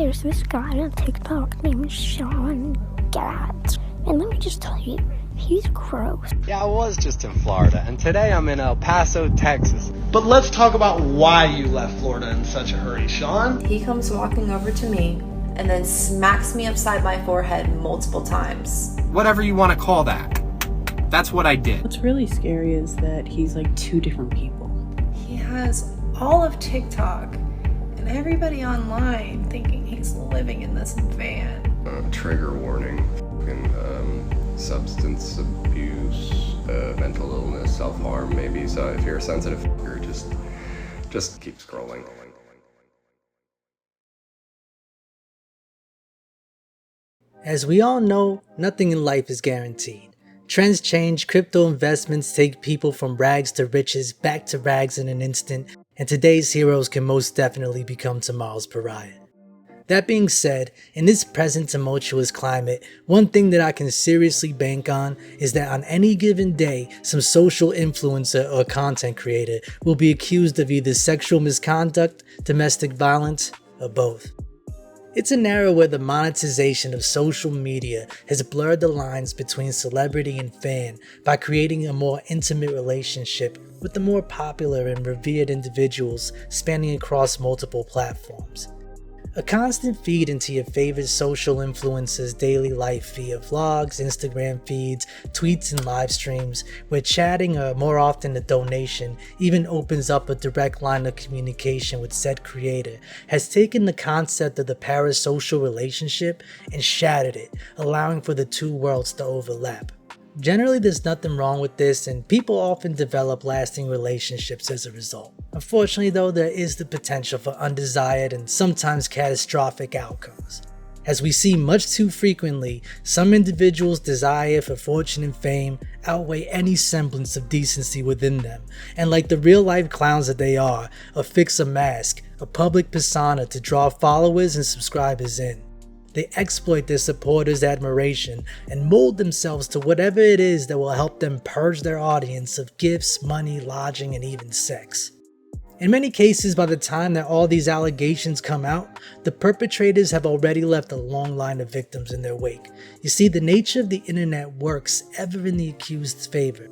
there's this guy on TikTok named Sean Gatz. And let me just tell you, he's gross. Yeah, I was just in Florida, and today I'm in El Paso, Texas. But let's talk about why you left Florida in such a hurry, Sean. He comes walking over to me and then smacks me upside my forehead multiple times. Whatever you want to call that. That's what I did. What's really scary is that he's like two different people. He has all of TikTok and everybody online thinking he's living in this van. Trigger warning, substance abuse, mental illness, self-harm maybe. So if you're a sensitive just keep scrolling. As we all know, nothing in life is guaranteed. Trends change, crypto investments take people from rags to riches, back to rags in an instant, and today's heroes can most definitely become tomorrow's pariah. That being said, in this present tumultuous climate, one thing that I can seriously bank on is that on any given day, some social influencer or content creator will be accused of either sexual misconduct, domestic violence, or both. It's an era where the monetization of social media has blurred the lines between celebrity and fan by creating a more intimate relationship with the more popular and revered individuals spanning across multiple platforms. A constant feed into your favorite social influencers' daily life via vlogs, Instagram feeds, tweets, and live streams, where chatting or more often a donation even opens up a direct line of communication with said creator, has taken the concept of the parasocial relationship and shattered it, allowing for the two worlds to overlap. Generally, there's nothing wrong with this, and people often develop lasting relationships as a result. Unfortunately though, there is the potential for undesired and sometimes catastrophic outcomes. As we see much too frequently, some individuals' desire for fortune and fame outweigh any semblance of decency within them, and like the real-life clowns that they are, affix a mask, a public persona to draw followers and subscribers in. They exploit their supporters' admiration and mold themselves to whatever it is that will help them purge their audience of gifts, money, lodging, and even sex. In many cases, by the time that all these allegations come out, the perpetrators have already left a long line of victims in their wake. You see, the nature of the internet works ever in the accused's favor.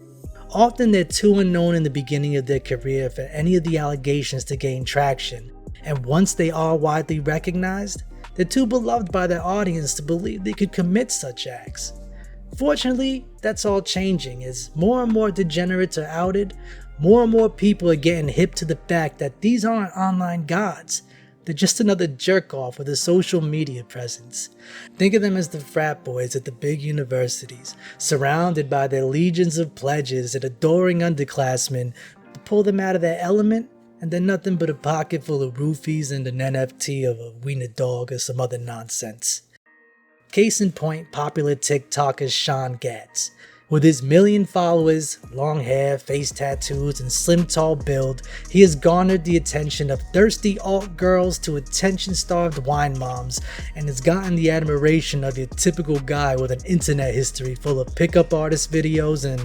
Often they're too unknown in the beginning of their career for any of the allegations to gain traction, and once they are widely recognized, they're too beloved by their audience to believe they could commit such acts. Fortunately, that's all changing as more and more degenerates are outed. More and more people are getting hip to the fact that these aren't online gods. They're just another jerk-off with a social media presence. Think of them as the frat boys at the big universities, surrounded by their legions of pledges and adoring underclassmen who pull them out of their element, and they're nothing but a pocket full of roofies and an NFT of a wiener dog or some other nonsense. Case in point, popular TikToker Sean Gatz. With his 1 million followers, long hair, face tattoos, and slim tall build, he has garnered the attention of thirsty alt girls to attention-starved wine moms, and has gotten the admiration of your typical guy with an internet history full of pickup artist videos and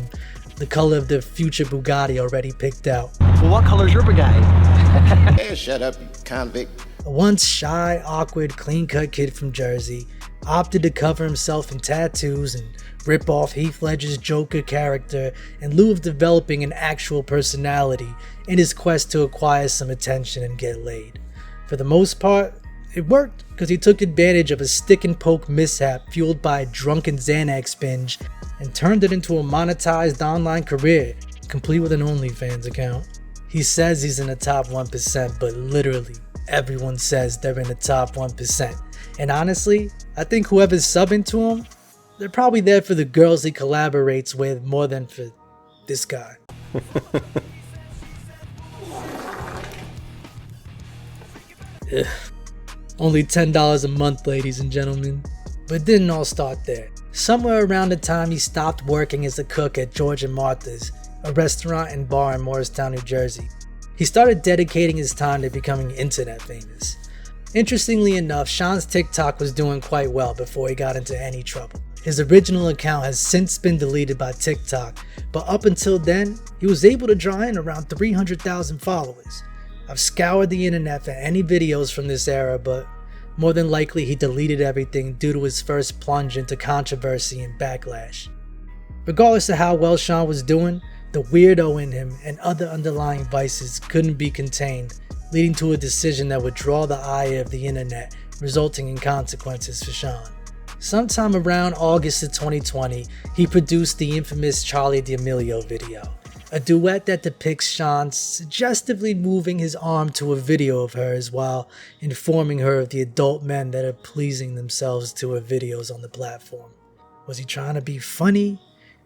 the color of their future Bugatti already picked out. Well, what color's your Bugatti? Hey, shut up, you convict. A once shy, awkward, clean-cut kid from Jersey opted to cover himself in tattoos and rip off Heath Ledger's Joker character in lieu of developing an actual personality in his quest to acquire some attention and get laid. For the most part, it worked because he took advantage of a stick and poke mishap fueled by a drunken Xanax binge and turned it into a monetized online career, complete with an OnlyFans account. He says he's in the top 1%, but literally everyone says they're in the top 1%. And honestly, I think whoever's subbing to him, they're probably there for the girls he collaborates with more than for this guy. Ugh. Only $10 a month, ladies and gentlemen. But it didn't all start there. Somewhere around the time he stopped working as a cook at George and Martha's, a restaurant and bar in Morristown, New Jersey, he started dedicating his time to becoming internet famous. Interestingly enough, Sean's TikTok was doing quite well before he got into any trouble. His original account has since been deleted by TikTok, but up until then, he was able to draw in around 300,000 followers. I've scoured the internet for any videos from this era, but More than likely, he deleted everything due to his first plunge into controversy and backlash. Regardless of how well Sean was doing, the weirdo in him and other underlying vices couldn't be contained, leading to a decision that would draw the ire of the internet, resulting in consequences for Sean. Sometime around August of 2020, he produced the infamous Charli D'Amelio video, a duet that depicts Sean suggestively moving his arm to a video of hers while informing her of the adult men that are pleasing themselves to her videos on the platform. Was he trying to be funny?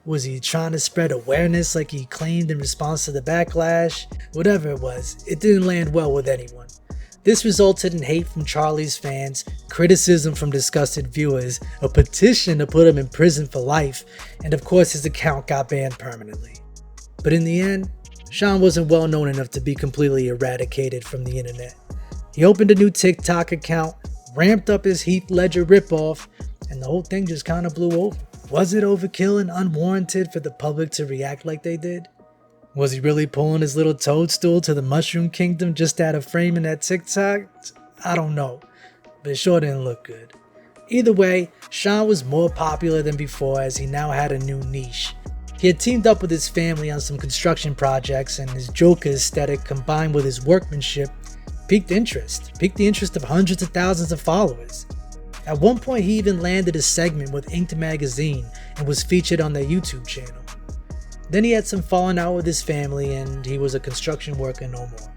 Was he trying to spread awareness like he claimed in response to the backlash? Whatever it was, it didn't land well with anyone. This resulted in hate from Charli's fans, criticism from disgusted viewers, a petition to put him in prison for life, and of course his account got banned permanently. But in the end, Sean wasn't well known enough to be completely eradicated from the internet. He opened a new TikTok account, ramped up his Heath Ledger ripoff, and the whole thing just kinda blew over. Was it overkill and unwarranted for the public to react like they did? Was he really pulling his little toadstool to the Mushroom Kingdom just out of frame in that TikTok? I don't know, but it sure didn't look good. Either way, Sean was more popular than before as he now had a new niche. He had teamed up with his family on some construction projects, and his Joker aesthetic combined with his workmanship piqued the interest of hundreds of thousands of followers. At one point, he even landed a segment with Inked magazine and was featured on their YouTube channel. Then he had some falling out with his family and he was a construction worker no more.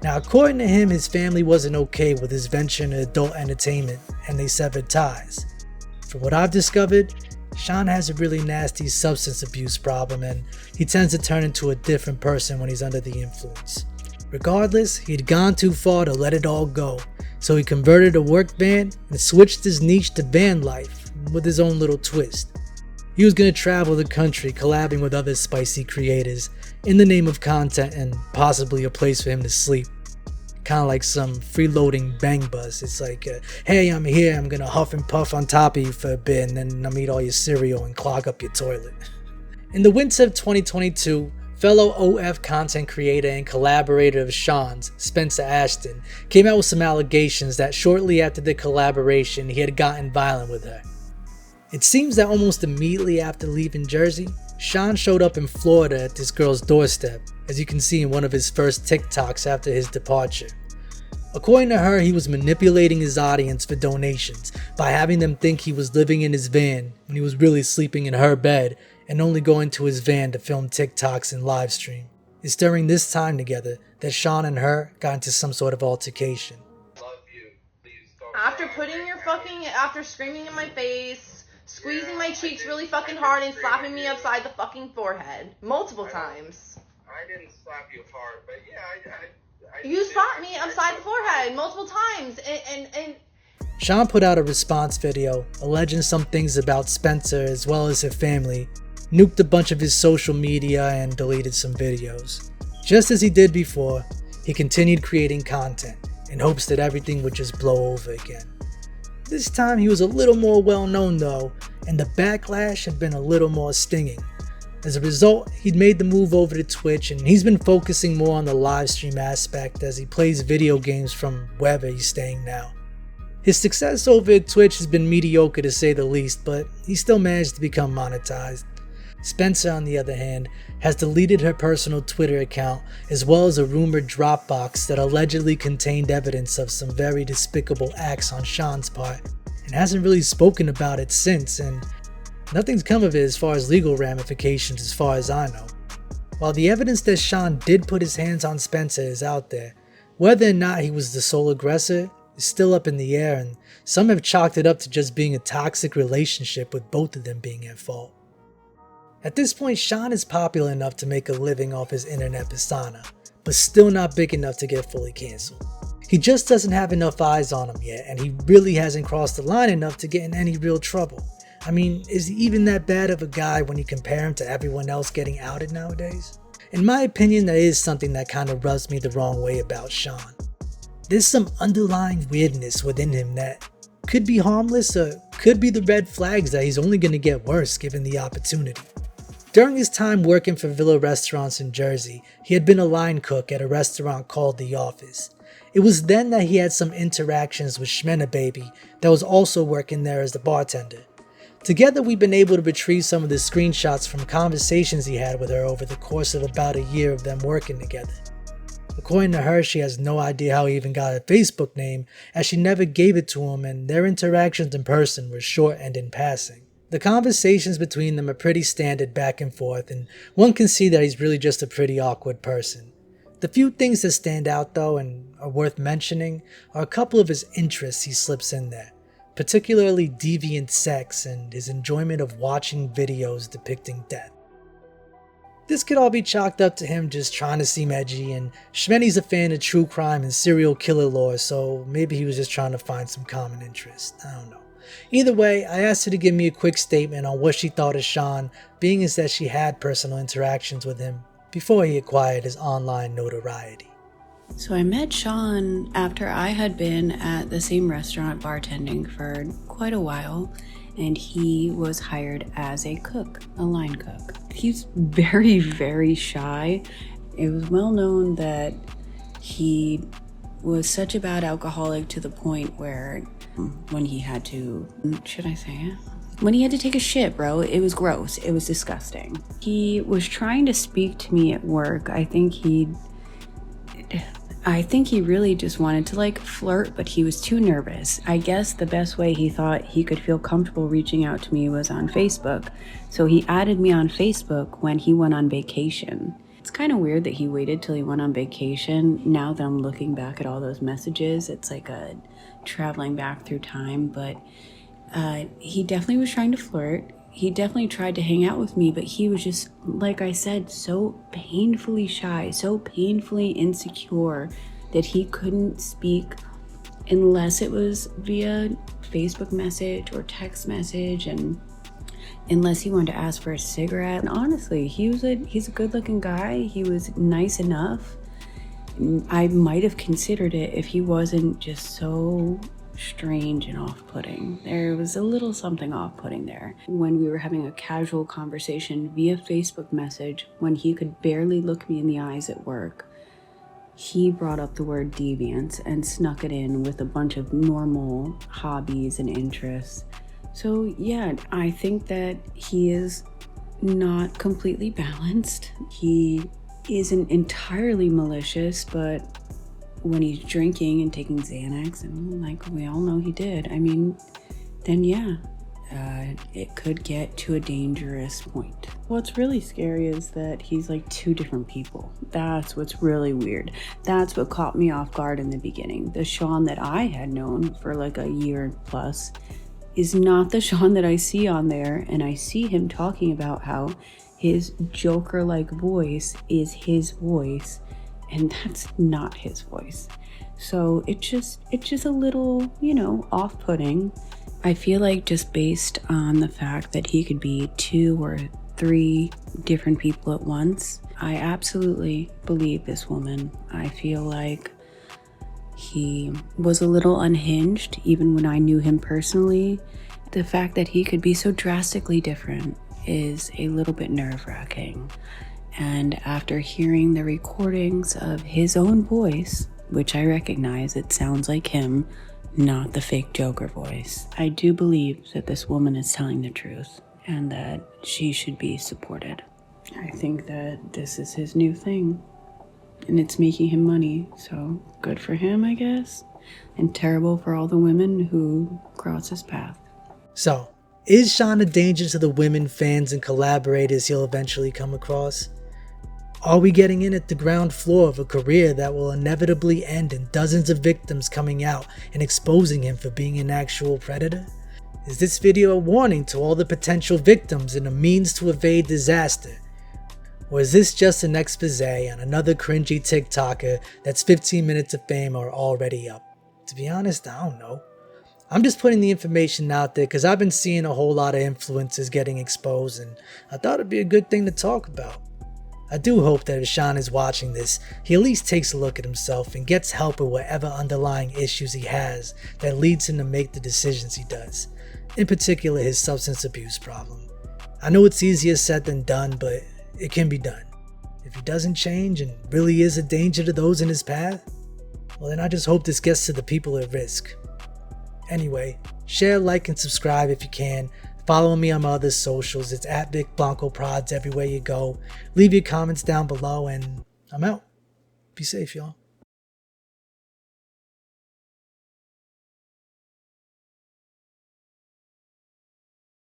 Now, according to him, his family wasn't okay with his venture into adult entertainment and they severed ties. From what I've discovered, Sean has a really nasty substance abuse problem and he tends to turn into a different person when he's under the influence. Regardless, he had gone too far to let it all go, so he converted a work van and switched his niche to van life with his own little twist. He was going to travel the country collabing with other spicy creators in the name of content and possibly a place for him to sleep. Kind of like some freeloading bang bus. It's like, hey, I'm here, I'm going to huff and puff on top of you for a bit and then I'll eat all your cereal and clog up your toilet. In the winter of 2022, fellow OF content creator and collaborator of Sean's, Spencer Ashton, came out with some allegations that shortly after the collaboration he had gotten violent with her. It seems that almost immediately after leaving Jersey, Sean showed up in Florida at this girl's doorstep, as you can see in one of his first TikToks after his departure. According to her, he was manipulating his audience for donations by having them think he was living in his van when he was really sleeping in her bed and only going to his van to film TikToks and live stream. It's during this time together that Sean and her got into some sort of altercation. After screaming in my face, squeezing my cheeks really fucking hard and slapping me upside the fucking forehead multiple times. I didn't slap you hard, but yeah, You slapped me upside the forehead multiple times and Sean put out a response video alleging some things about Spencer as well as her family, nuked a bunch of his social media and deleted some videos. Just as he did before, he continued creating content in hopes that everything would just blow over again. This time he was a little more well known though, and the backlash had been a little more stinging. As a result, he'd made the move over to Twitch and he's been focusing more on the live stream aspect as he plays video games from wherever he's staying now. His success over at Twitch has been mediocre to say the least, but he still managed to become monetized. Spencer, on the other hand, has deleted her personal Twitter account as well as a rumored Dropbox that allegedly contained evidence of some very despicable acts on Sean's part, and hasn't really spoken about it since, and nothing's come of it as far as legal ramifications as far as I know. While the evidence that Sean did put his hands on Spencer is out there, whether or not he was the sole aggressor is still up in the air, and some have chalked it up to just being a toxic relationship with both of them being at fault. At this point, Sean is popular enough to make a living off his internet persona, but still not big enough to get fully cancelled. He just doesn't have enough eyes on him yet, and he really hasn't crossed the line enough to get in any real trouble. I mean, is he even that bad of a guy when you compare him to everyone else getting outed nowadays? In my opinion, that is something that kind of rubs me the wrong way about Sean. There's some underlying weirdness within him that could be harmless or could be the red flags that he's only going to get worse given the opportunity. During his time working for Villa Restaurants in Jersey, he had been a line cook at a restaurant called The Office. It was then that he had some interactions with Shmena Baby that was also working there as the bartender. Together we've been able to retrieve some of the screenshots from conversations he had with her over the course of about a year of them working together. According to her, she has no idea how he even got a Facebook name, as she never gave it to him, and their interactions in person were short and in passing. The conversations between them are pretty standard back and forth, and one can see that he's really just a pretty awkward person. The few things that stand out though and are worth mentioning are a couple of his interests he slips in there, particularly deviant sex and his enjoyment of watching videos depicting death. This could all be chalked up to him just trying to seem edgy, and Shmeny's a fan of true crime and serial killer lore, so maybe he was just trying to find some common interest. I don't know. Either way, I asked her to give me a quick statement on what she thought of Sean, being as that she had personal interactions with him before he acquired his online notoriety. So I met Sean after I had been at the same restaurant bartending for quite a while, and he was hired as a cook, a line cook. He's very, very shy. It was well known that he was such a bad alcoholic to the point where when he had to, should I say it? When he had to take a shit, bro, it was gross. It was disgusting. He was trying to speak to me at work. I think he really just wanted to like flirt, but he was too nervous. I guess the best way he thought he could feel comfortable reaching out to me was on Facebook. So he added me on Facebook when he went on vacation. It's kind of weird that he waited till he went on vacation. Now that I'm looking back at all those messages, it's like a traveling back through time, but he definitely was trying to flirt. He definitely tried to hang out with me, but he was just, like I said, so painfully shy, so painfully insecure that he couldn't speak unless it was via Facebook message or text message, and unless he wanted to ask for a cigarette. And honestly, he's a good-looking guy. He was nice enough. I might have considered it if he wasn't just so strange and off-putting. There was a little something off-putting there. When we were having a casual conversation via Facebook message, when he could barely look me in the eyes at work, he brought up the word deviance and snuck it in with a bunch of normal hobbies and interests. So yeah, I think that he is not completely balanced. He isn't entirely malicious, but when he's drinking and taking Xanax, and like we all know he did, I mean, then yeah, it could get to a dangerous point. What's really scary is that he's like two different people. That's what's really weird. That's what caught me off guard in the beginning. The Sean that I had known for like a year plus is not the Sean that I see on there, and I see him talking about how his Joker-like voice is his voice, and that's not his voice. So it's just a little, off-putting. I feel like just based on the fact that he could be 2 or 3 different people at once, I absolutely believe this woman. I feel like he was a little unhinged even when I knew him personally. The fact that he could be so drastically different is a little bit nerve-wracking. And after hearing the recordings of his own voice, which I recognize it sounds like him, not the fake Joker voice, I do believe that this woman is telling the truth and that she should be supported. I think that this is his new thing, and it's making him money, so good for him, I guess, and terrible for all the women who cross his path. So, is Sean a danger to the women, fans, and collaborators he'll eventually come across? Are we getting in at the ground floor of a career that will inevitably end in dozens of victims coming out and exposing him for being an actual predator? Is this video a warning to all the potential victims and a means to evade disaster? Or is this just an expose on another cringy TikToker that's 15 minutes of fame are already up? To be honest, I don't know. I'm just putting the information out there because I've been seeing a whole lot of influencers getting exposed, and I thought it'd be a good thing to talk about. I do hope that if Sean is watching this, he at least takes a look at himself and gets help with whatever underlying issues he has that leads him to make the decisions he does, in particular his substance abuse problem. I know it's easier said than done, but it can be done. If he doesn't change and really is a danger to those in his path, well then I just hope this gets to the people at risk. Anyway, share, like, and subscribe if you can. Follow me on my other socials. It's at WhatUpVicBlanco Prods everywhere you go. Leave your comments down below, and I'm out. Be safe, y'all.